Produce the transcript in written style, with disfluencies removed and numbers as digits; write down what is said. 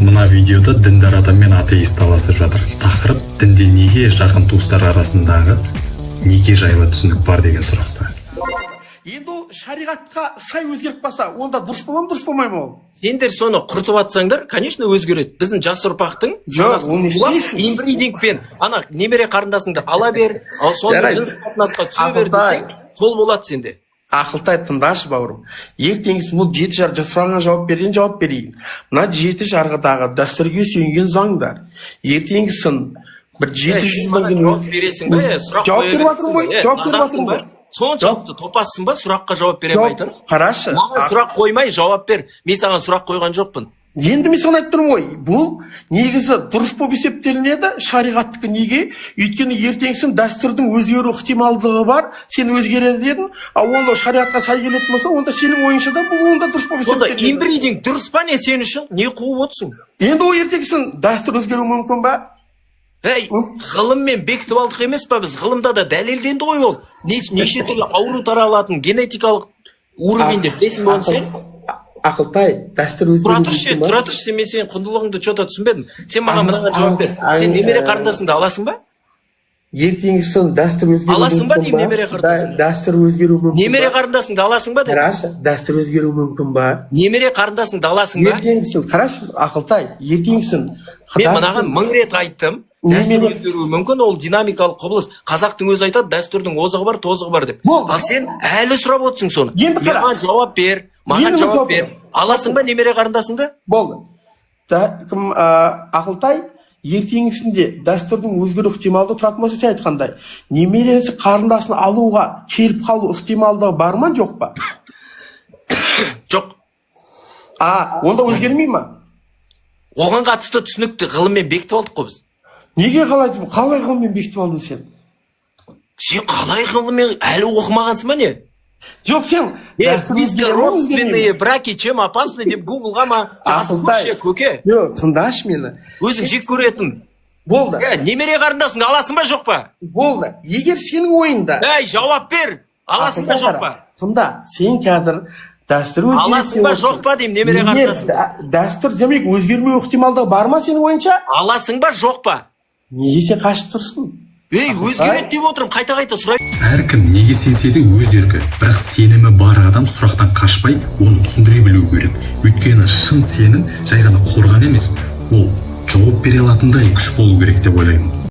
Мына видеода діндар адам мен атеист таласып жатыр. Тақырып дінде неге жақын туыстар арасындағы неге жайлы түсінік бар деген сұрақта. Енді ол шариғатқа сай өзгеріп қалса, онда дұрыс бола ма, дұрыс болмай ма ол? Сендер соны құртып атсаңдар, конечно, өзгереді. Біздің жас ұрпақтың инбридингпен ана немере қарындасыңды ала бер, ал соны жыныстық қатынасқа түсе бер десең, сол болады сенде. Ақылтай, тыңдашы бауырым. Ертеңгісін бұл 7 жарғы сұрағына жауап берейін. Мына 7 жарғыдағы дәстүрге сүйенген заңдар. Ертеңгісін бір 700 жауап бересің бе? Жауап беріп жатырмын ғой, жауап беріп жатырмын ғой. Соншалықты топассың ба, сұраққа жауап бере алмайтын? Қарашы. Маған сұрақ қоймай жауап бер. Мен саған сұрақ қойған жоқпын. Енді мен саған айтып тұрмын ғой, бұл негізі дұрыс болып есептелінеді, шариғаттікі неге? Өйткені ертеңгісін дәстүрдің өзгеру ықтималдығы бар, сен өзгереді дедің, ал онда шариғатқа сай келетін болса, онда сенің ойыңша да бұл онда дұрыс болып есептелінеді. Онда инбридинг дұрыс па не сен үшін? Не қуып отырсың? Енді ол ертеңгісін дәстүр өзгеруі мүмкін ба? Ей, ғылыммен бекітіп алдық емес па біз? Ғылымда да дәлелденді ғой ол. Неше түрлі ауру таралатын генетикалық уровеньде білесің бе оны сен? Ақылтай, дәстүр өзгеруі мүмкін ба? Тұра тұршы, мен сенің құндылығыңды что-то түсінбедім. Сен маған мынаған жауап бер. Сен немере қарындасыңды аласың ба? Ертеңгісін дәстүр өзгеруі мүмкін ба? Аласың ба деймін немере қарындасыңды? Дәстүр өзгеруі мүмкін ба? Немере қарындасыңды аласың ба деймін? Қарашы, дәстүр өзгеруі мүмкін ба? Немере қарындасыңды аласың ба? Ертеңгісін, қарашы, Ақылтай, ертеңгісін. Мен мынаған 1000 рет айттым. Дәстүр өзгеруі мүмкін, ол динамикалық құбылыс. Қазақтың өзі айтады, дәстүрдің озығы бар, тозығы бар деп. Ал сен әлі сұрап отырсың соны. Маған жауап бер, маған жауап бер. Аласың ба немере қарындасыңды? Болды. Ақылтай, ертеңгісінде дәстүрдің өзгеру ықтималдығы тұратын болса, сен айтқандай, немересі қарындасын алуға келіп қалу ықтималдығы бар ма, жоқ па? Жоқ. Онда өзгермей ма? Оған қатысты түсінікті ғылыммен бекітіп алдық қой біз. Неге қалай ғылыммен бекітіп алдың сен? Сен қалай ғылыммен әлі оқымағансың ба не? Жоқ, сен бескоррупционные браки чем опасны деп гуглға ма жазып көрші көке? Жоқ, тыңдашы мені. Өзің жек көретін. Болды. Немере қарындасыңды аласың ба жоқ па? Болды. Егер сенің ойында. Жауап бер. Аласың ба жоқ па? Тыңда, сен қазір дәстүр өзгеру. Аласың ба жоқ па деймін немере қарындасың. Дәстүр демек өзгермеу ықтималдығы бар ма сенің ойынша? Аласың ба жоқ па? Неге сен қашып тұрсың? Өзгереді деп отырмын, қайта сұрай. Әркім неге сенсе де өз еркі, бірақ сенімі бар адам сұрақтан қашпай, оны түсіндіре білу керек. Өйткені шын сенім жай ғана қорған емес, ол жауап бере алатындай күш болу керек деп ойлаймын.